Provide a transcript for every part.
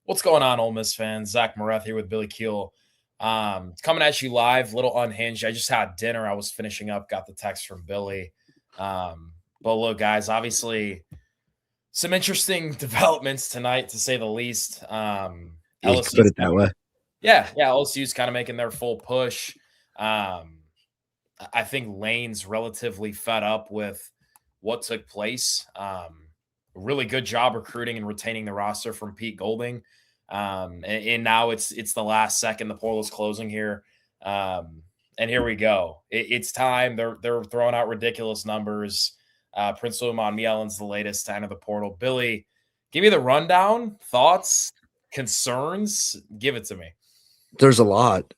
What's going on, Ole Miss fans? Zach Moreth here with Billy Kuhl. Coming at you live, little unhinged. I just had dinner. I was finishing up, got the text from Billy. But look, guys, obviously some interesting developments tonight, to say the least. You could put LSU's it that way. LSU's kind of making their full push. I think Lane's relatively fed up with what took place. Really good job recruiting and retaining the roster from Pete Golding. And now it's the last second. The portal's closing here. And here we go. It's time. They're throwing out ridiculous numbers. Prince Suleiman Mielen's the latest to enter the portal. Billy, give me the rundown, thoughts, concerns. Give it to me. There's a lot,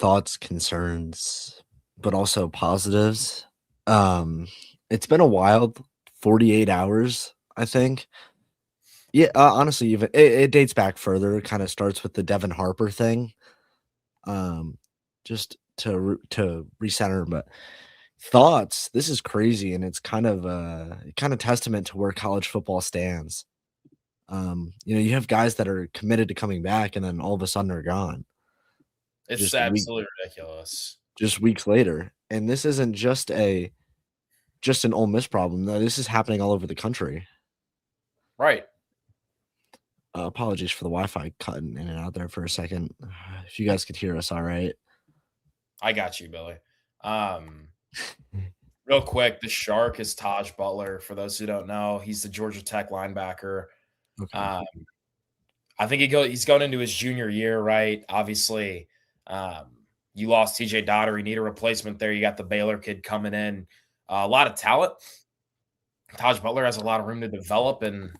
thoughts, concerns, but also positives. Um, it's been a wild 48 hours, I think. Yeah, honestly, even it dates back further. It kind of starts with the Devin Harper thing. Just to recenter, but thoughts. This is crazy, and it's kind of testament to where college football stands. You have guys that are committed to coming back, and then all of a sudden they're gone. It's Just week absolutely ridiculous. just weeks later. And this isn't just an Ole Miss problem. No, this is happening all over the country. Right. Apologies for the Wi-Fi cutting in and out there for a second. If you guys could hear us all right. I got you, Billy. Um, Real quick, the Shark is Taj Butler. For those who don't know, he's the Georgia Tech linebacker. Okay. Um, I think he's going into his junior year, right? Obviously, you lost TJ Dotter. You need a replacement there. You got the Baylor kid coming in. A lot of talent. Taj Butler has a lot of room to develop, and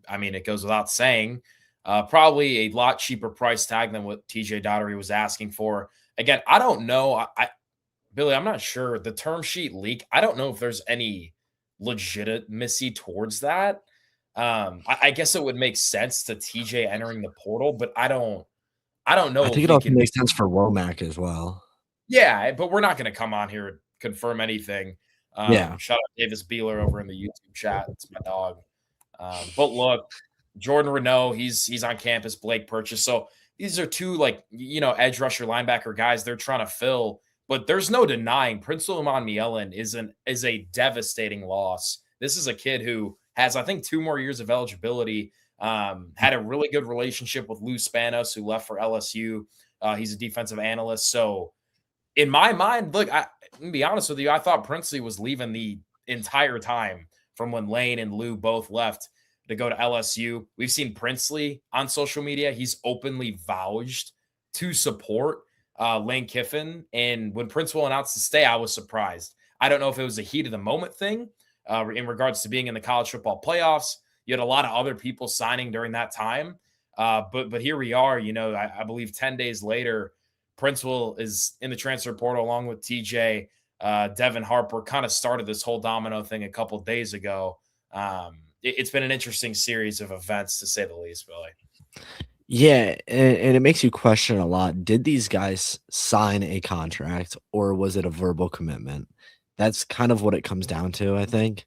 I mean, it goes without saying, probably a lot cheaper price tag than what TJ Dottery was asking for. Again, I don't know. Billy, I'm not sure. The term sheet leak, I don't know if there's any legitimacy towards that. I guess it would make sense to TJ entering the portal, but I don't I know think if it we also can. makes sense for Womack as well. Yeah, but we're not going to come on here and confirm anything. Yeah. Shout out Davis Beeler over in the YouTube chat. It's my dog. But look, Jordan Renault, he's on campus. Blake Purchase. So these are two edge rusher linebacker guys they're trying to fill. But there's no denying Prince Suleiman Mielen is a devastating loss. This is a kid who has, I think, 2 more years of eligibility. Had a really good relationship with Lou Spanos, who left for LSU. He's a defensive analyst. So in my mind, look, to be honest with you, I thought Princely was leaving the entire time from when Lane and Lou both left to go to LSU. We've seen Princely on social media. He's openly vouched to support Lane Kiffin. And when Princewell announced to stay, I was surprised. I don't know if it was a heat of the moment thing in regards to being in the college football playoffs. You had a lot of other people signing during that time. But here we are, I believe 10 days later, Princewell is in the transfer portal along with TJ. Devin Harper kind of started this whole domino thing a couple days ago. It's been an interesting series of events, to say the least, Billy. Yeah, and it makes you question a lot. Did these guys sign a contract or was it a verbal commitment? That's kind of what it comes down to, I think.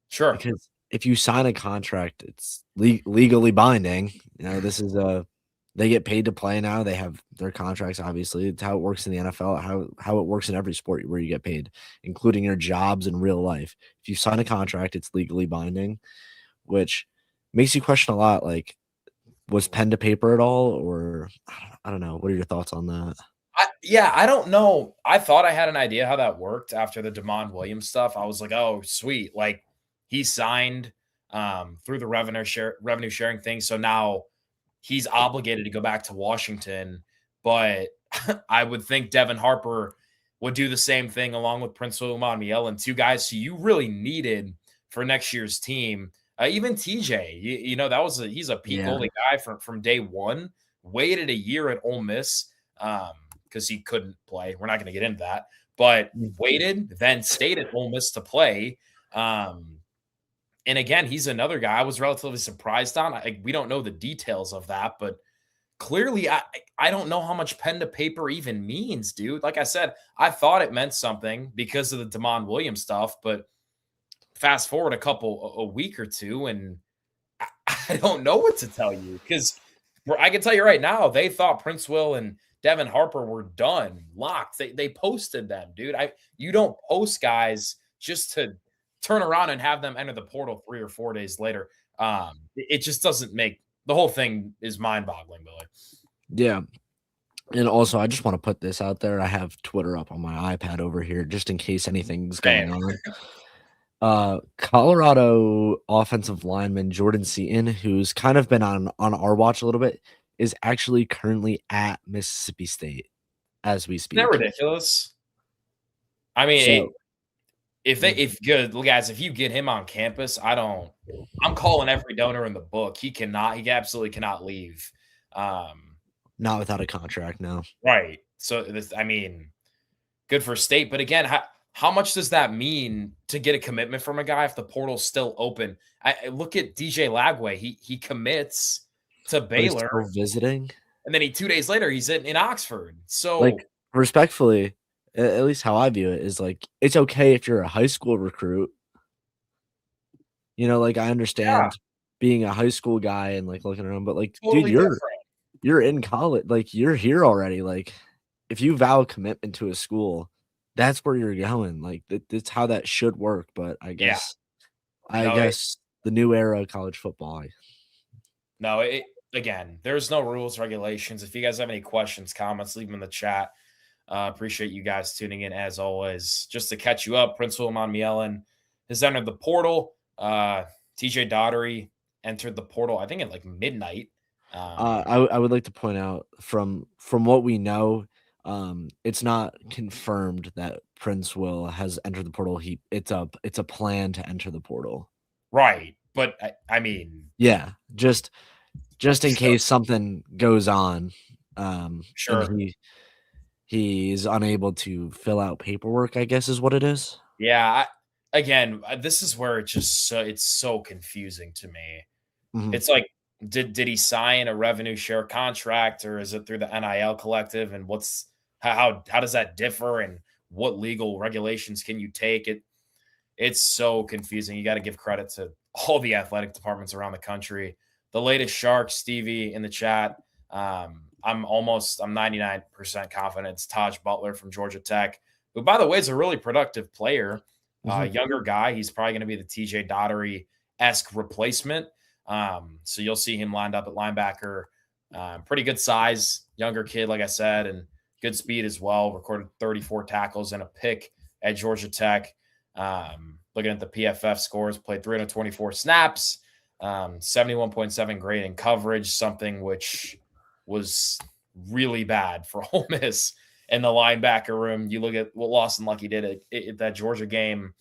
Sure. Because if you sign a contract, it's legally binding. This is they get paid to play now. They have their contracts. Obviously, it's how it works in the NFL. How it works in every sport where you get paid, including your jobs in real life. If you sign a contract, it's legally binding, which makes you question a lot. Like, was pen to paper at all, or I don't know. What are your thoughts on that? I don't know. I thought I had an idea how that worked after the Damon Williams stuff. I was like, oh, sweet. Like he signed through the revenue sharing thing. So now he's obligated to go back to Washington. But I would think Devin Harper would do the same thing along with Prince Suleiman Mielen, two guys who you really needed for next year's team. Even TJ, he's a Pete Yeah. Golding guy from day one. Waited a year at Ole Miss because he couldn't play. We're not going to get into that, but waited, then stayed at Ole Miss to play. And again, he's another guy I was relatively surprised on. We don't know the details of that, but clearly, I don't know how much pen to paper even means, dude. Like I said, I thought it meant something because of the Damon Williams stuff, but fast forward a week or two, and I don't know what to tell you because I can tell you right now, they thought Prince Will and Devin Harper were done, locked. They posted them, dude. You don't post guys just to turn around and have them enter the portal 3 or 4 days later. It just doesn't make the whole thing is mind-boggling, Billy. Yeah. And also, I just want to put this out there. I have Twitter up on my iPad over here just in case anything's going Same. on. Colorado offensive lineman Jordan Seaton, who's kind of been on our watch a little bit, is actually currently at Mississippi State as we Isn't that speak. ridiculous? I mean, So if good guys, if you get him on campus, I'm calling every donor in the book. He absolutely cannot leave. not without a contract now. Right. So good for State, but again, how much does that mean to get a commitment from a guy if the portal's still open? I look at DJ Lagway. He commits to But he's Baylor, still visiting. and then 2 days later he's in Oxford. Like, So respectfully, at least how I view it is like it's okay if you're a high school recruit. Like I yeah, understand being a high school guy and like looking around, but like, dude, totally different. you're in college, like you're here already. Like, if you vow a commitment to a school, that's where you're going. Like that's how that should work. But I Yeah. guess I No, guess the new era of college football. No, again, there's no rules, regulations. If you guys have any questions, comments, leave them in the chat. Appreciate you guys tuning in as always. Just to catch you up, Prince William Mielin has entered the portal. TJ Daughtery entered the portal, I think at like midnight. I would like to point out from what we know, it's not confirmed that Prince Will has entered the portal. It's a plan to enter the portal. Right. But I mean, Yeah, just in case something goes on, sure. and he's unable to fill out paperwork, I guess is what it is. Yeah. Again, this is where it's so confusing to me. Mhm. It's like, did he sign a revenue share contract, or is it through the NIL collective? And how does that differ? And what legal regulations can you take? It's so confusing. You got to give credit to all the athletic departments around the country. The latest Shark, Stevie in the chat. I'm 99% confident it's Taj Butler from Georgia Tech, who, by the way, is a really productive player. Mhm. Younger guy. He's probably going to be the TJ Daughtery-esque replacement. So you'll see him lined up at linebacker. Pretty good size, younger kid, like I said, and good speed as well. Recorded 34 tackles and a pick at Georgia Tech. Looking at the PFF scores, played 324 snaps, 71.7 grade in coverage, something which was really bad for Ole Miss in the linebacker room. You look at what Lawson Lucky did at that Georgia game,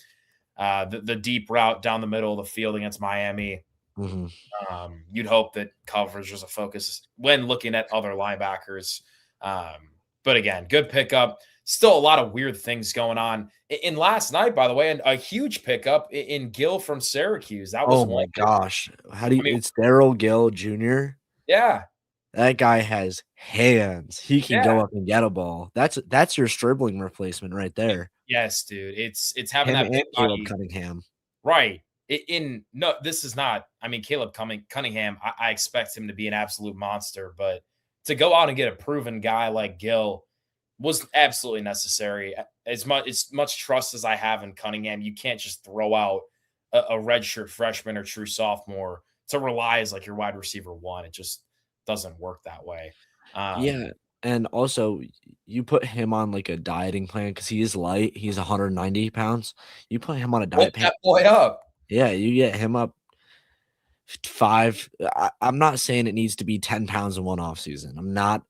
the deep route down the middle of the field against Miami. Mhm. You'd hope that coverage was a focus when looking at other linebackers. But again, good pickup. Still a lot of weird things going on. In last night, by the way, and a huge pickup in Gill from Syracuse. That was Oh one. my gosh. How do you I mean, it's Daryl Gill Jr.? yeah, That guy has hands. He can yeah. go up and get a ball. That's your Stribling replacement right there. Yes, dude. It's having Him that and big Caleb body. Cunningham. Right. No, this is not. I mean, Caleb Cunningham, I expect him to be an absolute monster, but to go out and get a proven guy like Gill was absolutely necessary. As much trust as I have in Cunningham, you can't just throw out a redshirt freshman or true sophomore to rely as like your wide receiver one. It just doesn't work that way. Yeah, and also you put him on like a dieting plan because he is light. He's 190 pounds. You put him on a Woke diet plan. that boy up. Yeah, you get him up 5. I'm not saying it needs to be 10 pounds in one off season. I'm not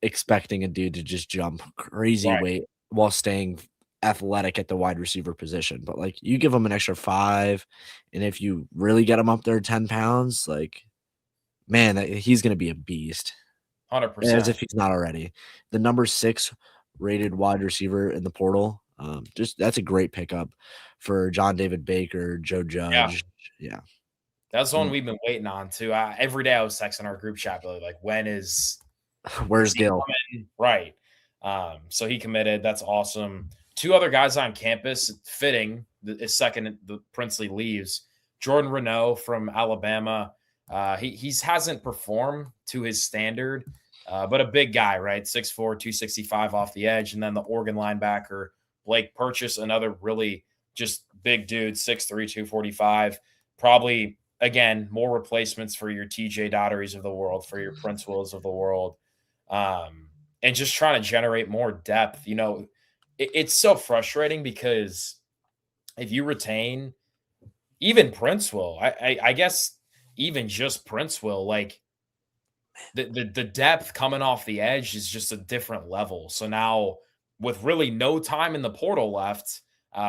expecting a dude to just jump crazy Right. weight while staying athletic at the wide receiver position. But like you give him an extra 5, and if you really get him up there 10 pounds, like man, he's gonna be a beast. As 100%. if he's not already. The number 6 rated wide receiver in the portal. Just that's a great pickup for John David Baker, Joe Yeah. Judge. Yeah. That's the one Mm. we've been waiting on too. Every day I was texting our group chat, Billy, like, when is Where's he Gill? coming? Right. So he committed. That's awesome. 2 other guys on campus, fitting, is second the Princely leaves. Jordan Renault from Alabama, He hasn't performed to his standard, but a big guy, right? 6'4", 265 off the edge. And then the Oregon linebacker, Blake Purchase, another really just big dude, 6'3", 245. Probably, again, more replacements for your TJ Dotteries of the world, for your Prince Wills of the world. And just trying to generate more depth. It's so frustrating because if you retain even Prince Will, I guess even just Prince Will, like the depth coming off the edge is just a different level. So now with really no time in the portal left,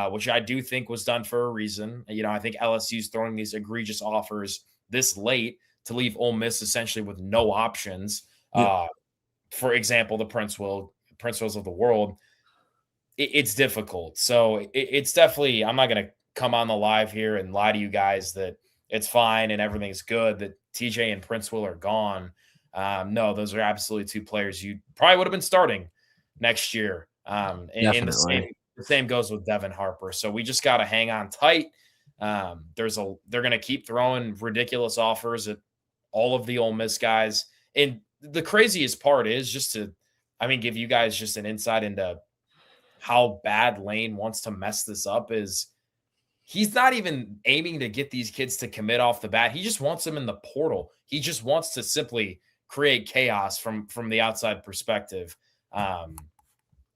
which I do think was done for a reason. I think LSU's throwing these egregious offers this late to leave Ole Miss essentially with no options. Yeah, For example, the Prince Wills of the world. It's difficult. So it's definitely. I'm not going to come on the live here and lie to you guys that it's fine and everything's good. That TJ and Prince Will are gone. No, those are absolutely two players you probably would have been starting next year. And definitely. the same goes with Devin Harper. So we just got to hang on tight. They're going to keep throwing ridiculous offers at all of the Ole Miss guys. And the craziest part is just to, give you guys just an insight into how bad Lane wants to mess this up is he's not even aiming to get these kids to commit off the bat. He just wants them in the portal. He just wants to simply create chaos from the outside perspective,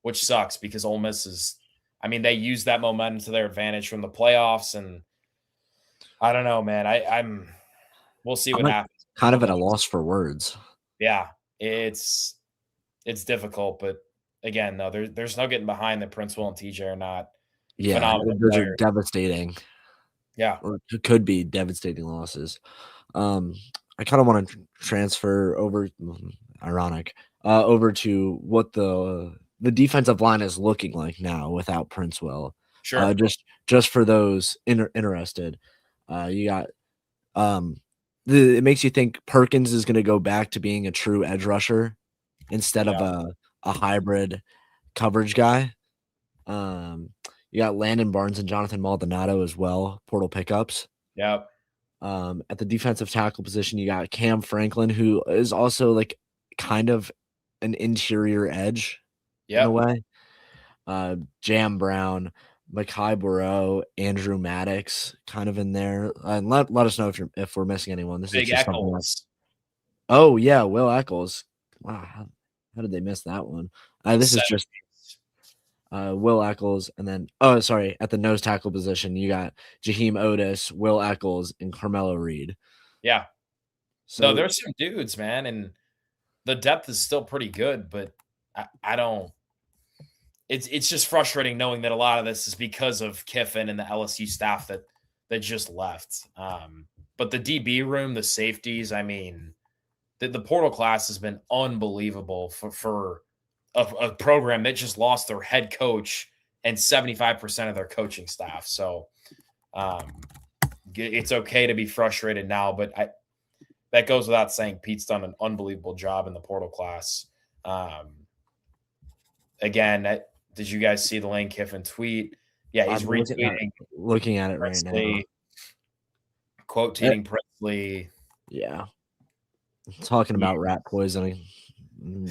which sucks because Ole Miss is. They use that momentum to their advantage from the playoffs, and I don't know, man. We'll see I'm what like happens. kind of at a loss for words. Yeah, it's difficult, but again, no, there's no getting behind that Prince Will and TJ are not Yeah, phenomenal those are players. devastating, Yeah, or could be devastating losses. I kind of want to transfer over, ironic, over to what the defensive line is looking like now without Prince Will. sure. Just for those interested, you got um, it makes you think Perkins is going to go back to being a true edge rusher instead of Yeah, a hybrid coverage guy. Um, you got Landon Barnes and Jonathan Maldonado as well, portal pickups. yeah, At the defensive tackle position, you got Cam Franklin, who is also like kind of an interior edge in a yep. way. Jam Brown, Makai Burrow, Andrew Maddox, kind of in there. And let us know if we're missing anyone. This is Big just something like, Eccles. oh yeah, Will Eccles. Wow, how did they miss that one? This is just Will Eccles, and then sorry, at the nose tackle position, you got Jaheim Otis, Will Eccles, and Carmelo Reed. Yeah. No, So there's some dudes, man, and the depth is still pretty good, but I don't. It's just frustrating knowing that a lot of this is because of Kiffin and the LSU staff that just left. But the DB room, the safeties, the portal class has been unbelievable for a program that just lost their head coach and 75% of their coaching staff. So it's okay to be frustrated now, but that goes without saying. Pete's done an unbelievable job in the portal class. Again, did you guys see the Lane Kiffin tweet? Yeah, he's I'm retweeting looking at it right now. Princely, quote tweeting Princely. Yeah, talking about rat poisoning.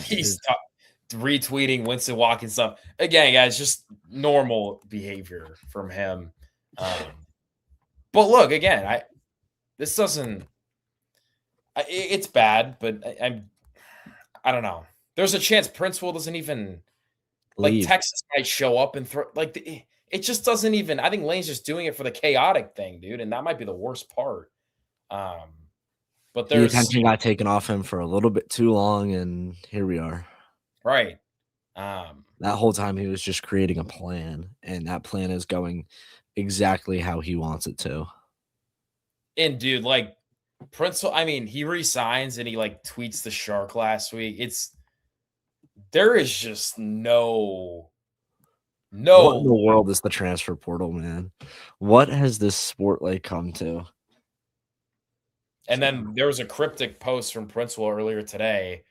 He's retweeting Winston Watkins stuff. Again, guys, just normal behavior from him. But look, again, this doesn't. It's bad, but I don't know. There's a chance Prince Will doesn't even like leave. Texas might show up and throw it just doesn't even. I think Lane's just doing it for the chaotic thing, dude, and that might be the worst part. But The there's attention got taken off him for a little bit too long, and here we are. right. That whole time he was just creating a plan, and that plan is going exactly how he wants it to. And dude, like Prince, he resigns and he like tweets the shark last week. There is just no. What in the world is the transfer portal, man? What has this sport like come to? And then there was a cryptic post from Prince Will earlier today.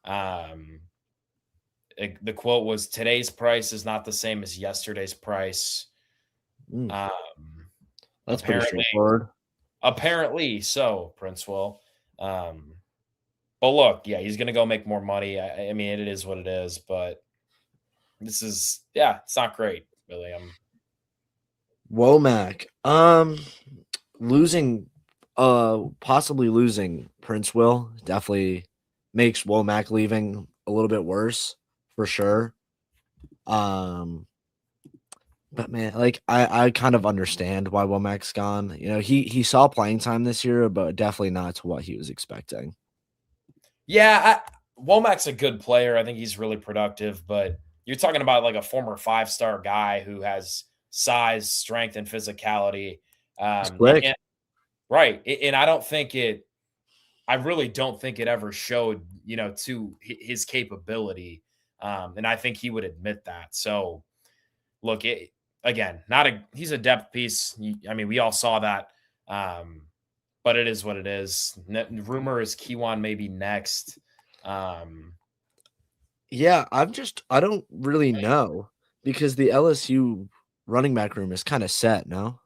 The quote was, "Today's price is not the same as yesterday's price." That's Apparently, pretty straightforward. Apparently so, Prince Will. But look, yeah, he's gonna go make more money. I mean, it is what it is, but this is yeah, it's not great, really. Womack. Losing possibly losing Prince Will definitely makes Womack leaving a little bit worse for sure. Um but man, like I kind of understand why Womack's gone. You know, he saw playing time this year, but definitely not to what he was expecting. Yeah, Womack's a good player. I think he's really productive, but you're talking about like a former 5-star guy who has size, strength, and physicality. He's And, quick. right, and I don't think it. I really don't think it ever showed, to his capability. And I think he would admit that. So look, again, not a he's a depth piece. I mean, we all saw that. Um, but it is what it is. Rumor is Kiwan maybe next. Um, Yeah, I don't really know because the LSU running back room is kind of set, no?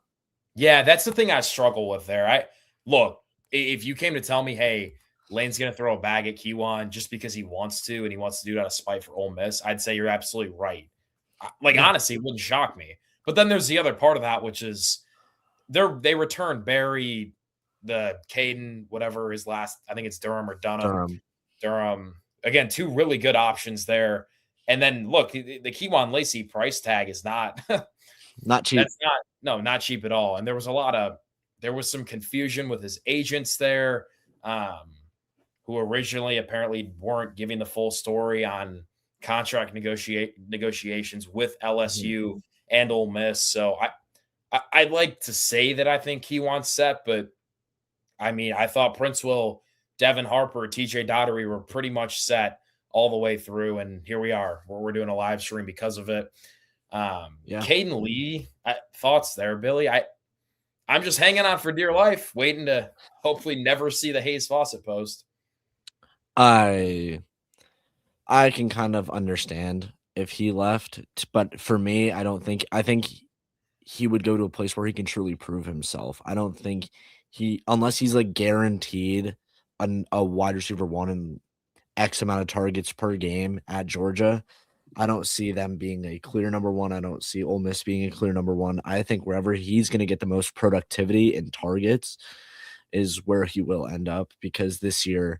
yeah, that's the thing I struggle with there. I look, if you came to tell me, hey, Lane's gonna throw a bag at Kiwan just because he wants to and he wants to do it out of spite for Ole Miss, I'd say you're absolutely right. Like Yeah. honestly, it wouldn't shock me. But then there's the other part of that, which is they returned Barry, the Caden, whatever his last, I think it's Durham or Dunham. Durham. Durham. Again, two really good options there. And then look, the Kewan Lacey price tag is not Not cheap. that's not cheap at all. And there was some confusion with his agents there, um, who originally apparently weren't giving the full story on contract negotiations with Mhm. LSU and Ole Miss. So I'd like to say that I think he wants set, but I mean, I thought Prince Will, Devin Harper, TJ Dottery were pretty much set all the way through, and here we are. We're doing a live stream because of it. Yeah. Caden Lee, thoughts there, Billy? I'm just hanging on for dear life, waiting to hopefully never see the Hayes Fawcett post. I I can kind of understand if he left, but for me, I think he would go to a place where he can truly prove himself. I don't think unless he's like guaranteed a wide receiver one and X amount of targets per game at Georgia. I don't see them being a clear number one. I don't see Ole Miss being a clear number one. I think wherever he's going to get the most productivity and targets is where he will end up because this year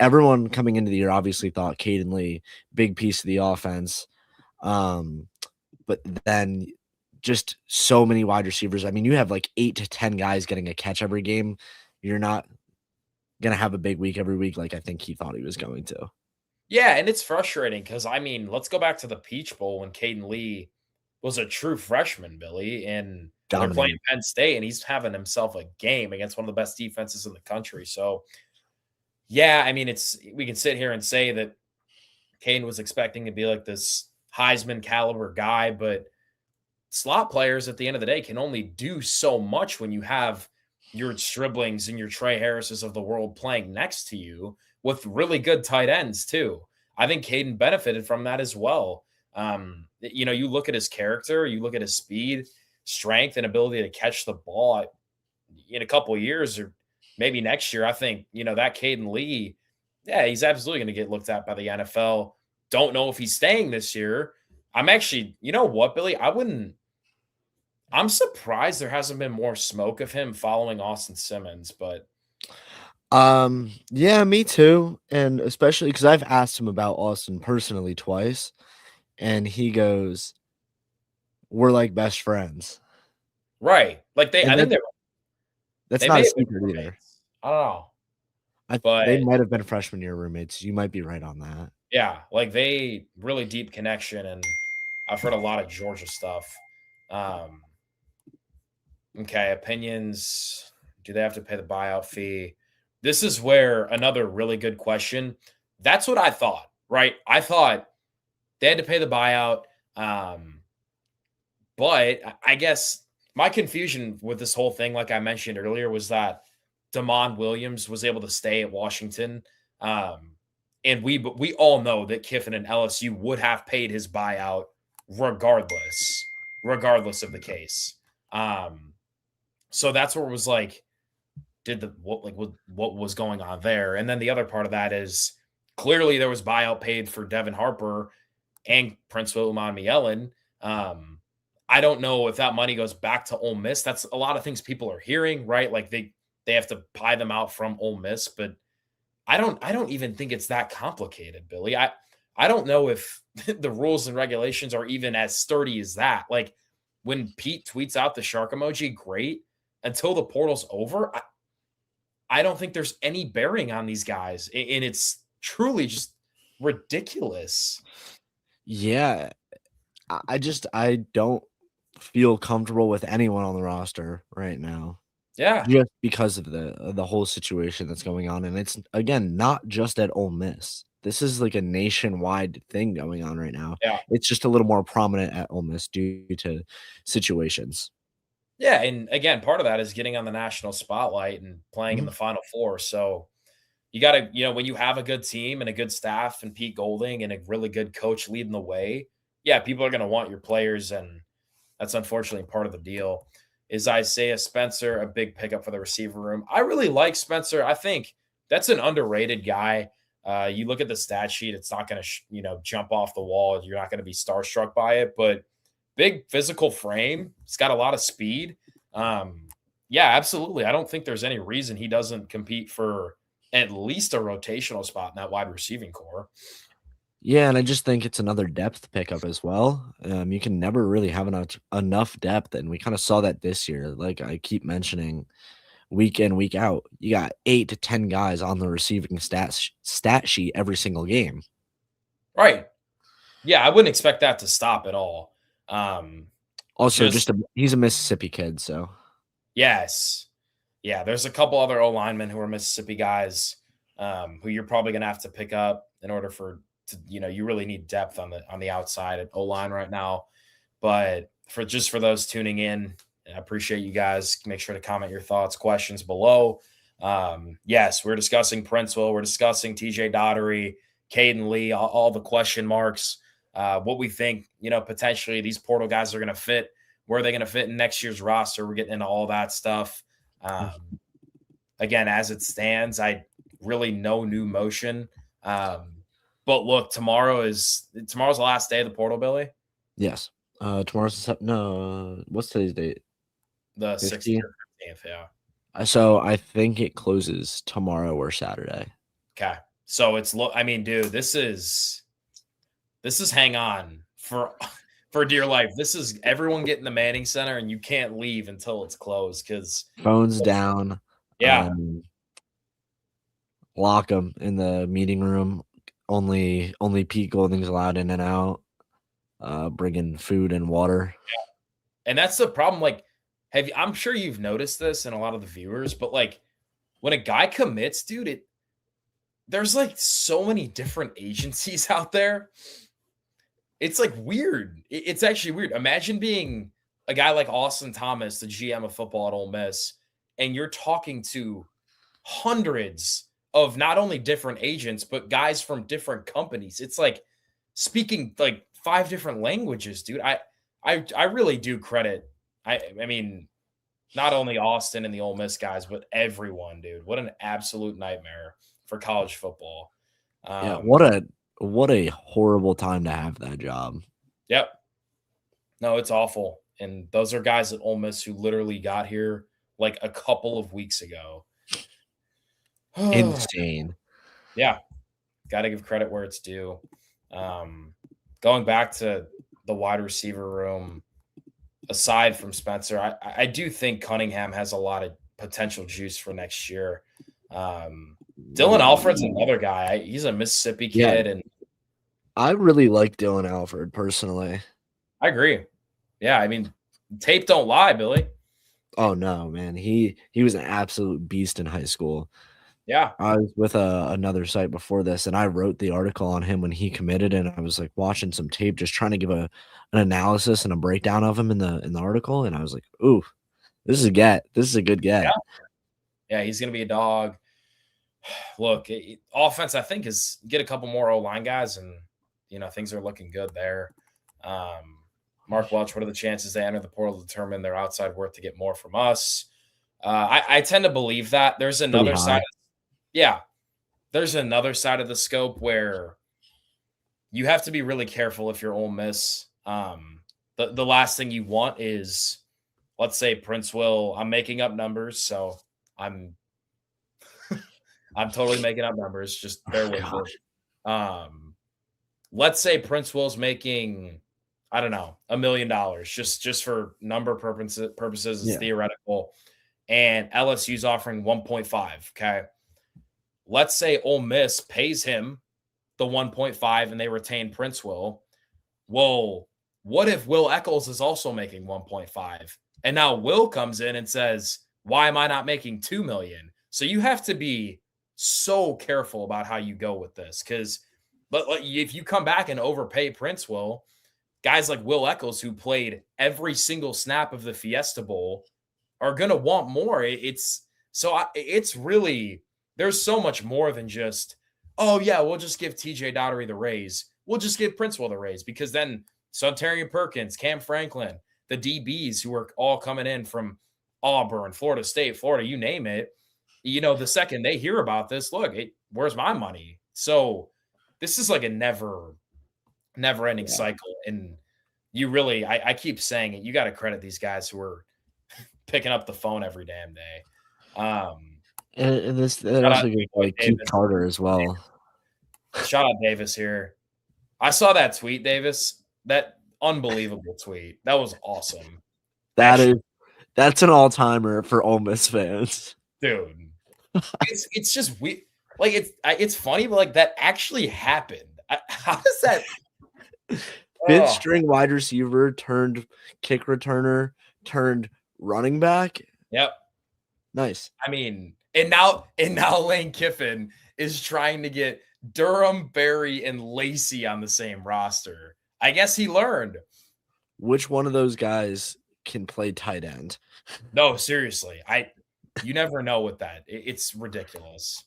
everyone coming into the year obviously thought Caden Lee, big piece of the offense. But then just so many wide receivers. I mean, you have like 8 to 10 guys getting a catch every game. You're not gonna have a big week every week like I think he thought he was going to. Yeah, and it's frustrating because I mean, let's go back to the Peach Bowl when Caden Lee was a true freshman, Billy, and they're playing Dominating. Penn State, and he's having himself a game against one of the best defenses in the country. So, yeah, I mean, we can sit here and say that Caden was expecting to be like this Heisman caliber guy, but slot players at the end of the day can only do so much when you have your Striblings and your Trey Harrises of the world playing next to you with really good tight ends too. I think Caden benefited from that as well. You look at his character, you look at his speed, strength, and ability to catch the ball in a couple of years or maybe next year. I think, that Caden Lee, yeah, he's absolutely going to get looked at by the NFL. Don't know if he's staying this year. I'm actually, you know what, Billy? I'm surprised there hasn't been more smoke of him following Austin Simmons, but Yeah, me too. And especially because I've asked him about Austin personally twice, and he goes, "We're like best friends." right. Like And I think that's they not may a have been secret either. roommates. I don't know. They But might have been freshman year roommates. You might be right on that. yeah, like they really deep connection and I've heard a lot of Georgia stuff. Um, okay, opinions. Do they have to pay the buyout fee? This is where another really good question. That's what I thought, right? I thought they had to pay the buyout. Um, But I guess my confusion with this whole thing, like I mentioned earlier, was that Damon Williams was able to stay at Washington. Um, and we all know that Kiffin and LSU would have paid his buyout regardless, regardless of the case. Um, So that's where it was like, what was going on there? And then the other part of that is clearly there was buyout paid for Devin Harper and Prince Mielen. Um, I don't know if that money goes back to Ole Miss. That's a lot of things people are hearing, right? Like they have to buy them out from Ole Miss, but I don't even think it's that complicated, Billy. I don't know if the rules and regulations are even as sturdy as that. Like when Pete tweets out the shark emoji, great. Until the portal's over, I don't think there's any bearing on these guys. And it's truly just ridiculous. Yeah, I don't feel comfortable with anyone on the roster right now, Yeah. just because of the whole situation that's going on, and it's, again, not just at Ole Miss. This is like a nationwide thing going on right now. Yeah. It's just a little more prominent at Ole Miss due to situations. Yeah, and again, part of that is getting on the national spotlight and playing in Mhm. the Final Four. So you got to, when you have a good team and a good staff and Pete Golding and a really good coach leading the way, yeah, people are going to want your players, and that's unfortunately part of the deal. Is Isaiah Spencer a big pickup for the receiver room? I really like Spencer. I think that's an underrated guy. You look at the stat sheet; it's not going to, jump off the wall. You're not going to be starstruck by it, but big physical frame. He's got a lot of speed. Um, yeah, absolutely. I don't think there's any reason he doesn't compete for at least a rotational spot in that wide receiving core. Yeah, and I just think it's another depth pickup as well. You can never really have enough depth, and we kinda saw that this year. Like I keep mentioning, week in, week out, you got 8 to 10 guys on the receiving stat sheet every single game. Right. Yeah, I wouldn't expect that to stop at all. Also, Just he's a Mississippi kid, so yes. Yeah, there's a couple other O linemen who are Mississippi guys, who you're probably gonna have to pick up in order you really need depth on the outside at O line right now. But for those tuning in, I appreciate you guys. Make sure to comment your thoughts, questions below. Yes, we're discussing Princeville, we're discussing TJ Dottery, Caden Lee, all the question marks, what we think, potentially these portal guys are going to fit, where are they going to fit in next year's roster. We're getting into all that stuff. Um, Again, as it stands, I really no new motion. But look, tomorrow's the last day of the portal, Billy. yes. No, what's today's date? The 16th 15th? or 15th, yeah. So I think it closes tomorrow or Saturday. Okay. So I mean, dude, this is hang on for for dear life. This is everyone get in the Manning Center and you can't leave until it's closed because Phones down, yeah. um, lock them in the meeting room. Only Pete Golding's allowed in and out, bringing food and water. And that's the problem. Like, I'm sure you've noticed this in a lot of the viewers, but like when a guy commits, dude, there's like so many different agencies out there. It's like weird. It's actually weird. Imagine being a guy like Austin Thomas, the GM of football at Ole Miss, and you're talking to hundreds of not only different agents, but guys from different companies. It's like speaking like 5 different languages, dude. I really do credit. I mean, not only Austin and the Ole Miss guys, but everyone, dude. What an absolute nightmare for college football. Yeah, Um, what a horrible time to have that job. yep. No, it's awful. And those are guys at Ole Miss who literally got here like a couple of weeks ago. Insane. Yeah, got to give credit where it's due. Um, Going back to the wide receiver room, aside from Spencer, I do think Cunningham has a lot of potential juice for next year. Dylan Alfred's another guy. He's a Mississippi Yeah, kid, and I really like Dylan Alfred personally. I agree. Yeah, I mean, tape don't lie, Billy. Oh no, man. He was an absolute beast in high school. Yeah, I was with another site before this, and I wrote the article on him when he committed, and I was like watching some tape, just trying to give an analysis and a breakdown of him in the article, and I was like, "Ooh, this is a get. This is a good yeah, get." yeah. He's gonna be a dog. Look, offense, I think is get a couple more O line guys, and things are looking good there. Um, Mark Welch, what are the chances they enter the portal to determine their outside worth to get more from us? I tend to believe that. There's Pretty another side. high. Yeah, there's another side of the scope where you have to be really careful if you're Ole Miss. The last thing you want is, let's say Prince will. I'm making up numbers, so I'm I'm totally making up numbers. Just bear Oh, with me. gosh. Um, let's say Prince Will's making, I don't know, $1 million, just for number purposes. It's Yeah. theoretical, and LSU's offering 1.5. Okay, let's say Ole Miss pays him the 1.5 and they retain Prince Will. Well, what if Will Eccles is also making 1.5? And now Will comes in and says, why am I not making 2 million? So you have to be so careful about how you go with this. But if you come back and overpay Prince Will, guys like Will Eccles, who played every single snap of the Fiesta Bowl, are going to want more. It's really, there's so much more than just, oh yeah, we'll just give TJ Dottery the raise. We'll just give Princewell the raise, because then Sontarian Perkins, Cam Franklin, the DBs who are all coming in from Auburn, Florida State, Florida, you name it, the second they hear about this, look, where's my money? So this is like a never ending Yeah. cycle. And you really, I keep saying it, you got to credit these guys who are picking up the phone every damn day. And this that Shout out also goes to like Keith Davis. Carter as well. Shout out Davis here. I saw that tweet, Davis. That unbelievable tweet. That was awesome. Actually, That's an all-timer for Ole Miss fans. dude, it's just we like it's funny, but like that actually happened. How does that? Fifth Oh, string wide receiver turned kick returner turned running back. yep. Nice. I mean, and now Lane Kiffin is trying to get Durham, Berry, and Lacey on the same roster. I guess he learned. Which one of those guys can play tight end? No, seriously. You never know with that. It's ridiculous.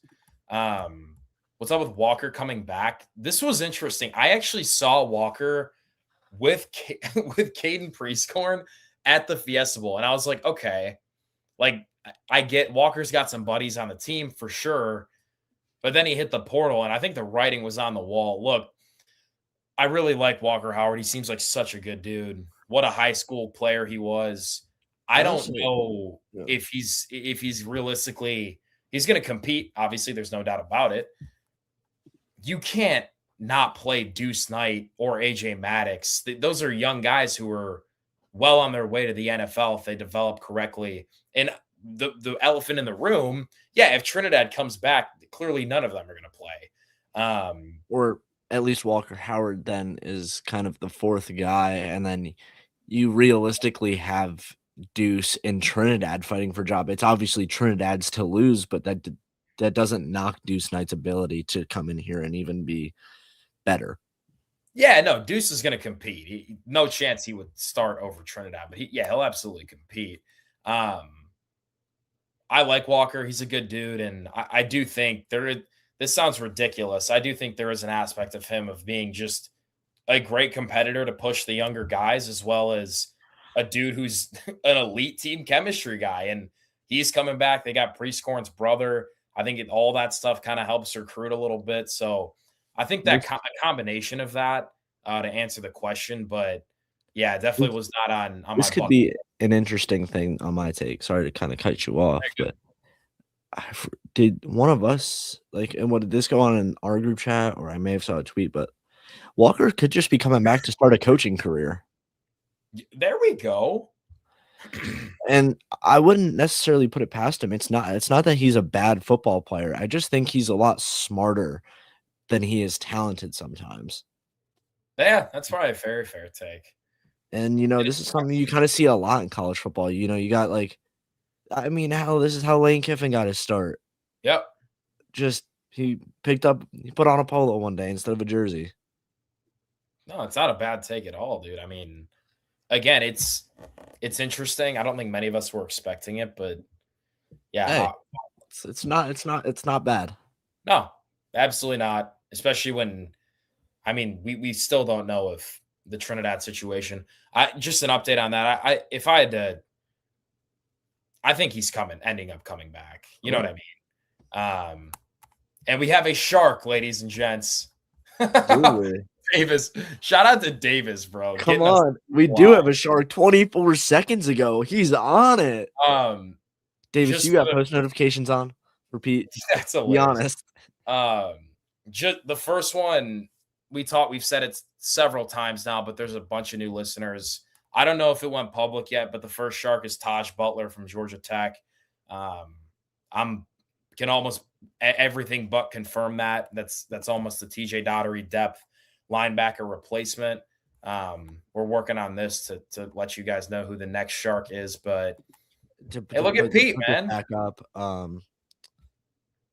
What's up with Walker coming back? This was interesting. I actually saw Walker with with Caden Priestcorn at the Fiesta Bowl, and I was like, okay, like I get Walker's got some buddies on the team for sure, but then he hit the portal, and I think the writing was on the wall. Look, I really like Walker Howard. He seems like such a good dude. What a high school player he was. I don't Honestly, know yeah. if he's realistically, he's going to compete. Obviously, there's no doubt about it. You can't not play Deuce Knight or AJ Maddox. Those are young guys who are well on their way to the NFL if they develop correctly. And the elephant in the room, yeah, if Trinidad comes back, clearly none of them are going to play. Or at least Walker Howard then is kind of the fourth guy, and then you realistically have Deuce and Trinidad fighting for job. It's obviously Trinidad's to lose, but that doesn't knock Deuce Knight's ability to come in here and even be better. Yeah, no, Deuce is going to compete. No chance he would start over Trinidad, but he'll absolutely compete. I like Walker. He's a good dude, and I do think this sounds ridiculous. I do think there is an aspect of him of being just a great competitor to push the younger guys, as well as a dude who's an elite team chemistry guy. And he's coming back. They got Priestcorn's brother. I think all that stuff kind of helps recruit a little bit. So I think that a combination of that to answer the question, but yeah, definitely was not on This my could bucket. be an interesting thing on my take. Sorry to kind of cut you off, but did one of us and what did this go on in our group chat, or I may have saw a tweet, but Walker could just be coming back to start a coaching career. There we go. And I wouldn't necessarily put it past him. It's not that he's a bad football player. I just think he's a lot smarter than he is talented sometimes. Yeah, that's probably a very fair take. And this is something you kind of see a lot in college football. You got this is how Lane Kiffin got his start. Yep. Just he put on a polo one day instead of a jersey. No, it's not a bad take at all, dude. I mean, again, it's interesting. I don't think many of us were expecting it, but yeah, hey, it's not bad. No, absolutely not. Especially when, I mean, we still don't know if the Trinidad situation. Just an update on that. If I had to I think he's ending up coming back. You know what I mean? And we have a shark, ladies and gents. Davis. Shout out to Davis, bro. Come on. We do have a shark 24 seconds ago. He's on it. Davis, you got post notifications on? Repeat. That's hilarious. Be honest. Just the first one we've said it several times now, but there's a bunch of new listeners. I don't know if it went public yet, but the first shark is Taj Butler from Georgia Tech. Can almost everything but confirm that. That's almost the TJ Daugherty depth linebacker replacement. We're working on this to let you guys know who the next shark is, but hey, look at Pete, man. Back up.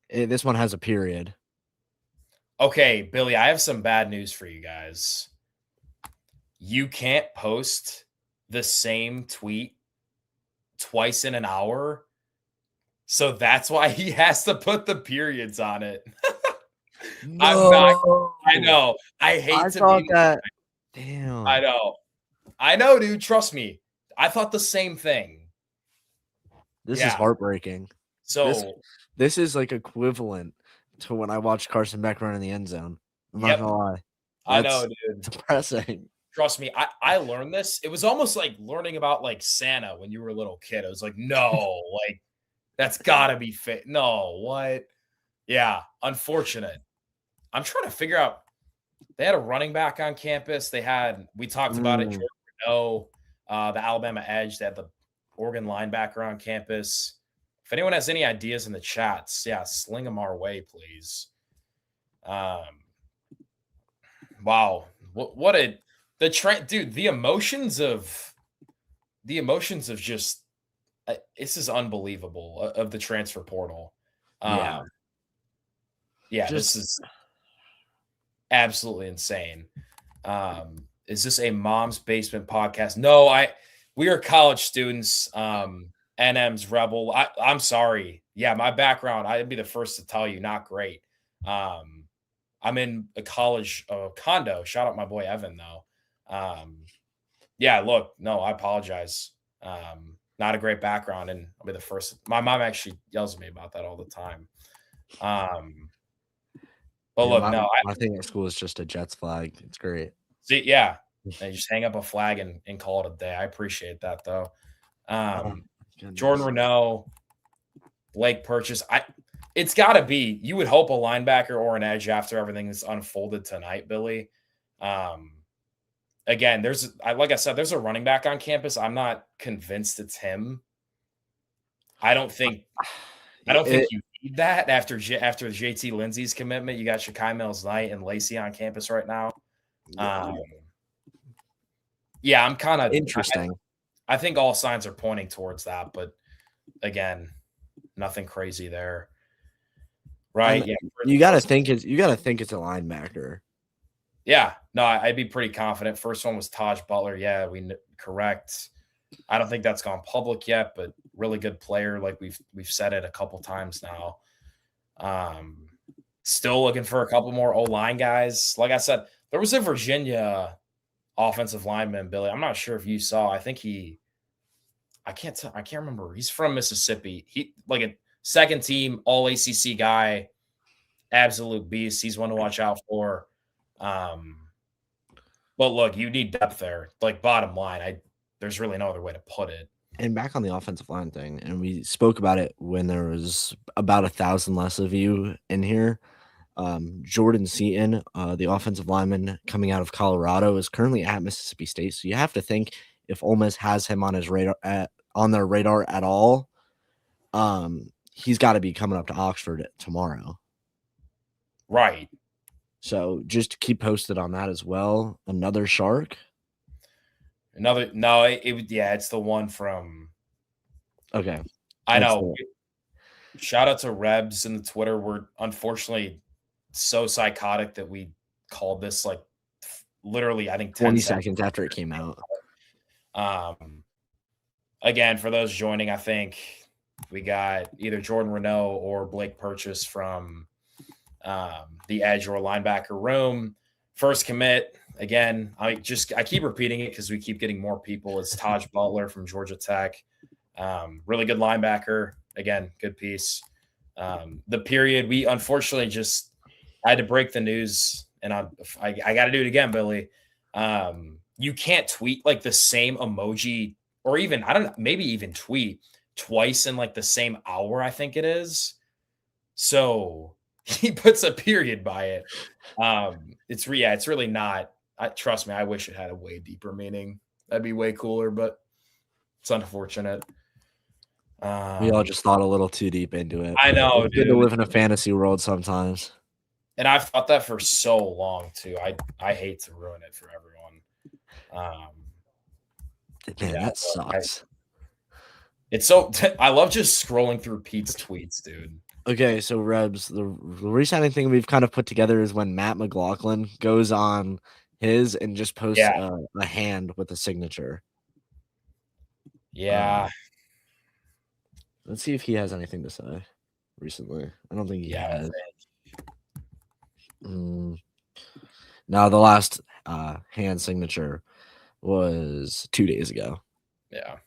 This one has a period. Okay, Billy, I have some bad news for you guys. You can't post the same tweet twice in an hour. So that's why he has to put the periods on it. No. I know. I hate to be that. Damn. I know, dude. Trust me. I thought the same thing. This is heartbreaking. So this is like equivalent to when I watched Carson Beck run in the end zone. I'm not gonna lie. I know, dude. Depressing. Trust me, I learned this. It was almost like learning about like Santa when you were a little kid. I was like, no, like that's gotta be fit. No, what? Yeah, unfortunate. I'm trying to figure out. They had a running back on campus. We talked about it. Jordan Renaud, the Alabama edge. They had the Oregon linebacker on campus. If anyone has any ideas in the chats, sling them our way, please. Wow, dude. The emotions of just this is unbelievable of the transfer portal. This is absolutely insane. Is this a mom's basement podcast? No, we are college students. NM's Rebel. I'm sorry. Yeah, my background, I'd be the first to tell you, not great. I'm in a college condo. Shout out my boy Evan, though. Look, no, I apologize. Not a great background, and I'll be the first. My mom actually yells at me about that all the time. But look, my thing at school is just a Jets flag. It's great. See, yeah, and just hang up a flag and call it a day. I appreciate that, though. Jordan Renaud, Blake Purchase. It's got to be. You would hope a linebacker or an edge after everything that's unfolded tonight, Billy. Again, like I said, there's a running back on campus. I'm not convinced it's him. I don't think you need that after JT Lindsey's commitment. You got Shakai Mills-Knight and Lacey on campus right now. I'm kind of interesting. I think all signs are pointing towards that, but again, nothing crazy there. Right? You got to think it's a linebacker. Yeah. No, I'd be pretty confident. First one was Taj Butler. Yeah, correct. I don't think that's gone public yet, but really good player. Like we've said it a couple times now. Still looking for a couple more O-line guys. Like I said, there was a Virginia offensive lineman, Billy. I'm not sure if you saw. I think I can't remember. He's from Mississippi. He like a second team all ACC guy, absolute beast. He's one to watch out for. But look, you need depth there. Like bottom line, there's really no other way to put it. And back on the offensive line thing, and we spoke about it when there was about 1,000 less of you in here. Jordan Seaton, the offensive lineman coming out of Colorado, is currently at Mississippi State. So you have to think if Ole Miss has him on his radar on their radar at all, he's got to be coming up to Oxford tomorrow. Right. So just keep posted on that as well. Another shark. It's the one from. Okay. I know. Shout out to Rebs in the Twitter. We're unfortunately so psychotic that we called this like literally, I think 20 seconds after it came out. Again, for those joining, I think we got either Jordan Renaud or Blake Purchase from the edge or linebacker room. First commit. Again, I keep repeating it because we keep getting more people. It's Taj Butler from Georgia Tech. Really good linebacker. Again, good piece. The period we unfortunately just I had to break the news, and I got to do it again, Billy. You can't tweet like the same emoji, or even I don't know, maybe even tweet twice in like the same hour. I think it is. So he puts a period by it. It's really not. Trust me, I wish it had a way deeper meaning. That'd be way cooler, but it's unfortunate. We all just thought a little too deep into it. I But know, it's good to dude. live in a fantasy world sometimes. And I've thought that for so long too. I hate to ruin it for everyone. Man, Yeah, that sucks. it's so I love just scrolling through Pete's tweets, dude. Okay, so Rebs, the re-signing thing we've kind of put together is when Matt McLaughlin goes on his and just posts Yeah. a hand with a signature. Yeah. Let's see if he has anything to say recently. I don't think he has. Now, the last hand signature was 2 days ago. Yeah.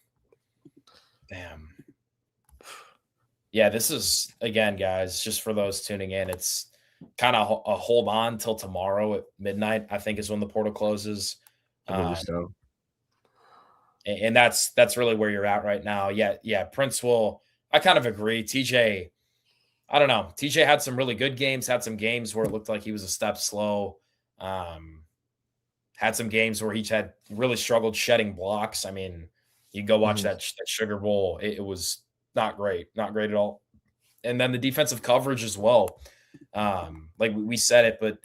Damn. Yeah, this is again, guys, just for those tuning in, it's kind of a hold on till tomorrow at midnight, I think is when the portal closes. I believe so. And that's really where you're at right now. Yeah, Prince will. I kind of agree. TJ, I don't know. TJ had some really good games. Had some games where it looked like he was a step slow. Had some games where he had really struggled shedding blocks. I mean, you go watch that Sugar Bowl. It was not great, not great at all. And then the defensive coverage as well. Like we said it, but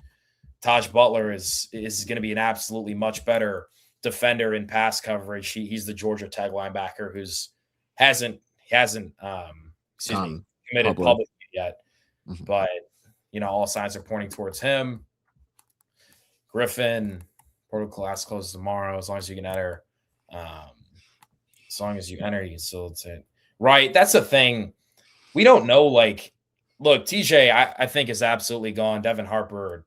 Taj Butler is going to be an absolutely much better defender in pass coverage. He's the Georgia Tech linebacker who's hasn't committed publicly yet, but all signs are pointing towards him. Griffin, portal class closes tomorrow. As long as you can enter, you can still say right. That's the thing. We don't know. Like, look, TJ, I think is absolutely gone. Devin Harper.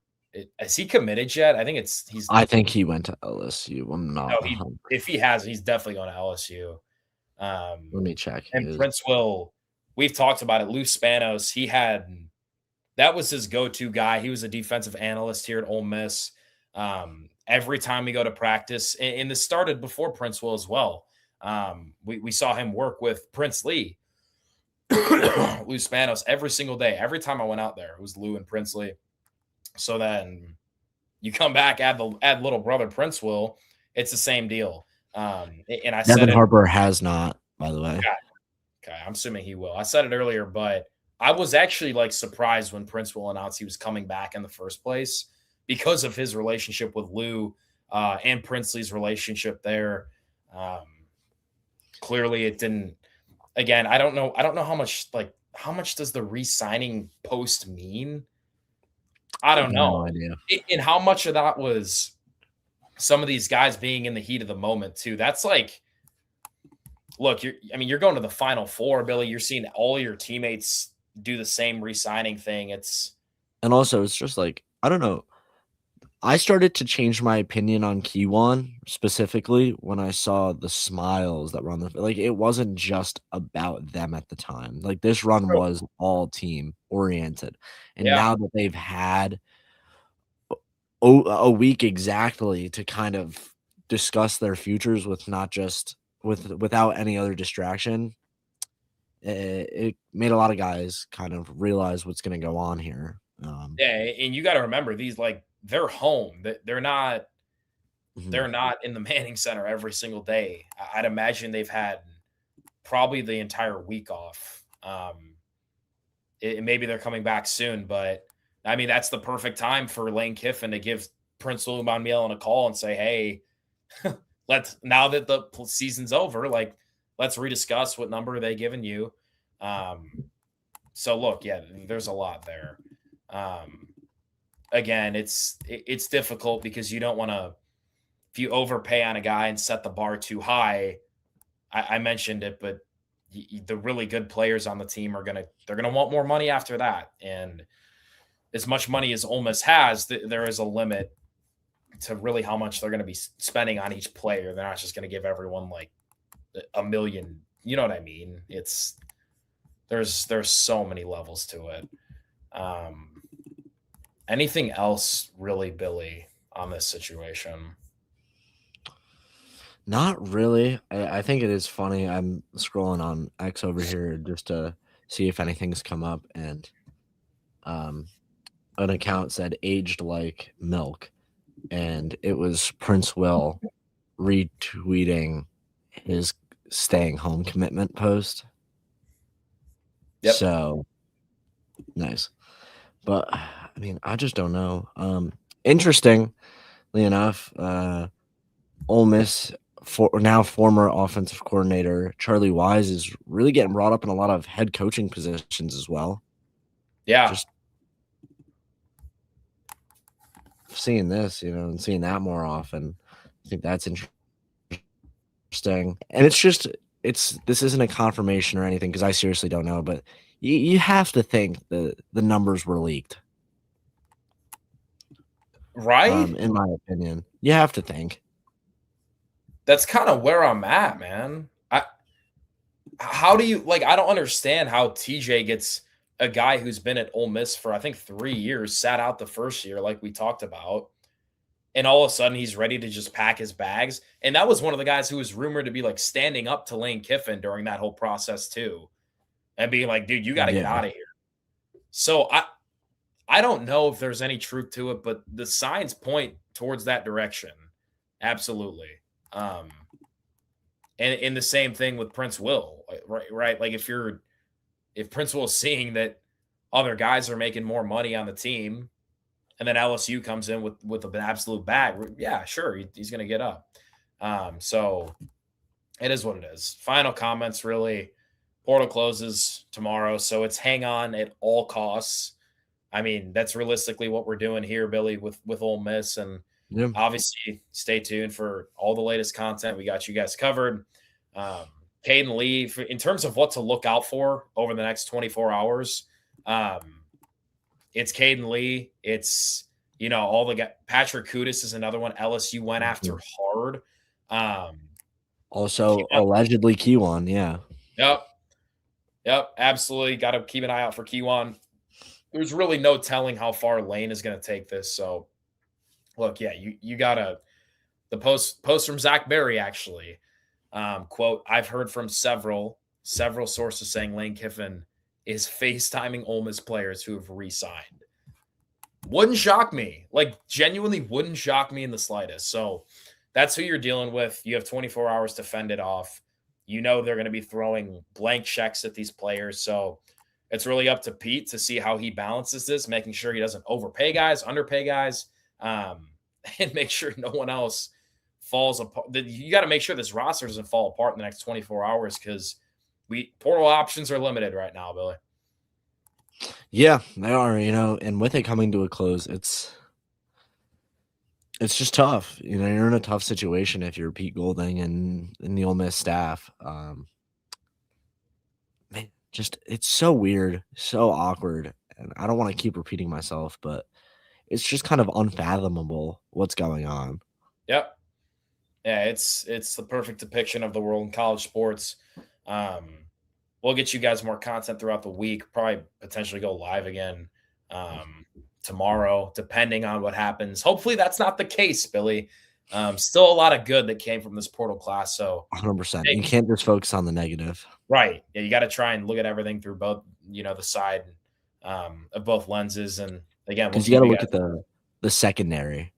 Is he committed yet? I think he's. I think he went to LSU. I'm not. No, if he has, he's definitely going to LSU. Let me check. And Prince will. We've talked about it. Lou Spanos. That was his go-to guy. He was a defensive analyst here at Ole Miss. Every time we go to practice, and this started before Prince will as well. We saw him work with Prince Lee, Lou Spanos every single day. Every time I went out there, it was Lou and Prince Lee. So then you come back, add little brother Prince will. It's the same deal. And I Devin Harper has not, by the way. Okay, I'm assuming he will. I said it earlier, but I was actually like surprised when Prince will announced he was coming back in the first place because of his relationship with Lou and Princely's relationship there. Clearly, it didn't. Again, I don't know how much does the re-signing post mean? I don't know. No idea. And how much of that was some of these guys being in the heat of the moment too? That's like, look, you're going to the Final Four, Billy. You're seeing all your teammates do the same re-signing thing. And also, it's just like, I don't know. I started to change my opinion on Kiwan specifically when I saw the smiles that were on like it wasn't just about them at the time. Like this run was all team oriented. And now that they've had a week exactly to kind of discuss their futures with not just without any other distraction, it made a lot of guys kind of realize what's going to go on here. And you got to remember these, like, they're home. They're not in the Manning Center every single day. I'd imagine they've had probably the entire week off. Maybe they're coming back soon, but I mean, that's the perfect time for Lane Kiffin to give Prince Louis a call and say, hey, now that the season's over, like, let's rediscuss what number are they giving you. So look, there's a lot there. Again, it's difficult because you don't want to, if you overpay on a guy and set the bar too high, I mentioned it, but the really good players on the team they're gonna want more money after that. And as much money as Ole Miss has, there is a limit to really how much they're going to be spending on each player. They're not just going to give everyone like $1 million you know what I mean? There's so many levels to it. Um, Anything else really, Billy, on this situation? Not really. I think it is funny. I'm scrolling on X over here just to see if anything's come up, and um, an account said aged like milk, and it was Prince Will retweeting his staying home commitment post. Yep. So nice. But I mean, I just don't know. Interestingly enough, Ole Miss for now former offensive coordinator Charlie Wise is really getting brought up in a lot of head coaching positions as well. Yeah. Just seeing this, and seeing that more often, I think that's interesting. And this isn't a confirmation or anything because I seriously don't know, but you have to think the numbers were leaked. Right? In my opinion, you have to think. That's kind of where I'm at, man. How do you like? I don't understand how TJ gets a guy who's been at Ole Miss for I think 3 years, sat out the first year, like we talked about, and all of a sudden he's ready to just pack his bags. And that was one of the guys who was rumored to be like standing up to Lane Kiffin during that whole process too, and being like, "Dude, you got to get Yeah. out of here." So I don't know if there's any truth to it, but the signs point towards that direction. Absolutely. Um, and the same thing with Prince Will, right? Like if Prince Will is seeing that other guys are making more money on the team, and then LSU comes in with an absolute bag, yeah, sure, he's going to get up. So it is what it is. Final comments, really. Portal closes tomorrow, so it's hang on at all costs. I mean, that's realistically what we're doing here, Billy, with Ole Miss, and Yeah. obviously stay tuned for all the latest content. We got you guys covered. Um, Caden Lee, in terms of what to look out for over the next 24 hours, it's Caden Lee. It's all the guys. Patrick Kudus is another one. LSU went after hard. Also, allegedly Kiwan, yeah. Yep, absolutely. Got to keep an eye out for Kiwan. There's really no telling how far Lane is going to take this. So, look, yeah, you got the post from Zach Berry actually. Quote: I've heard from several sources saying Lane Kiffin is FaceTiming Ole Miss players who have re-signed. Wouldn't shock me. Like, genuinely wouldn't shock me in the slightest. So that's who you're dealing with. You have 24 hours to fend it off. You know they're going to be throwing blank checks at these players. So it's really up to Pete to see how he balances this, making sure he doesn't overpay guys, underpay guys, and make sure no one else falls apart. You got to make sure this roster doesn't fall apart in the next 24 hours because portal options are limited right now, Billy. Yeah, they are, and with it coming to a close, it's just tough. You're in a tough situation if you're Pete Golding and the Ole Miss staff. Man, just it's so weird, so awkward, and I don't want to keep repeating myself, but it's just kind of unfathomable what's going on. Yep. Yeah, it's the perfect depiction of the world in college sports. We'll get you guys more content throughout the week. Probably potentially go live again tomorrow, depending on what happens. Hopefully, that's not the case, Billy. Still a lot of good that came from this portal class. So 100%. You can't just focus on the negative. Right. Yeah, you got to try and look at everything through both, the side of both lenses. And again, because you got to look at the secondary.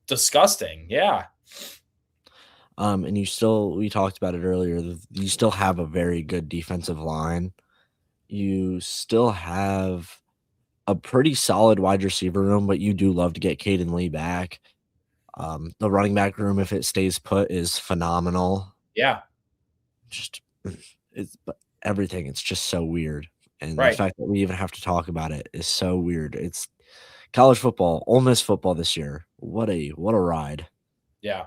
Disgusting. Yeah. And we talked about it earlier. You still have a very good defensive line. You still have a pretty solid wide receiver room, but you do love to get Caden Lee back. The running back room, if it stays put, is phenomenal. Yeah. But everything, it's just so weird. And right. The fact that we even have to talk about it is so weird. It's college football, Ole Miss football this year. What a ride. Yeah.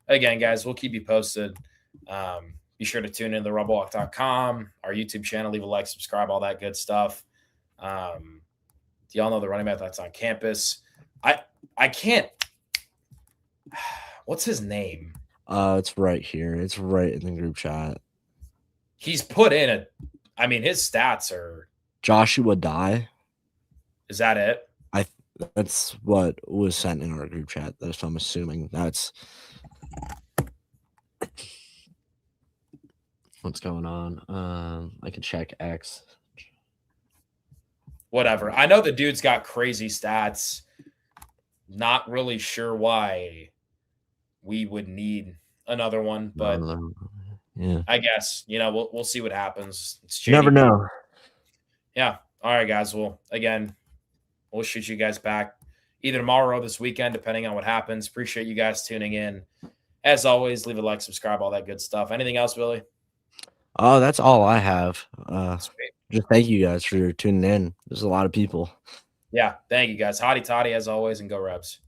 Again, guys, we'll keep you posted. Be sure to tune in to rebelwalk.com, our YouTube channel, leave a like, subscribe, all that good stuff. Do y'all know the running back that's on campus? I can't. What's his name? It's right here. It's right in the group chat. he's put in a. I mean, his stats are. Joshua Dye. Is that it? That's what was sent in our group chat. That's what I'm assuming. That's what's going on. I can check X. Whatever. I know the dude's got crazy stats. Not really sure why we would need another one, but yeah, I guess we'll see what happens. It's you never know. Yeah. All right, guys. Well, again, we'll shoot you guys back either tomorrow or this weekend, depending on what happens. Appreciate you guys tuning in. As always, leave a like, subscribe, all that good stuff. Anything else, Billy? Oh, that's all I have. Sweet. Just thank you guys for tuning in. There's a lot of people. Yeah. Thank you, guys. Hotty toddy, as always, and go Rebs.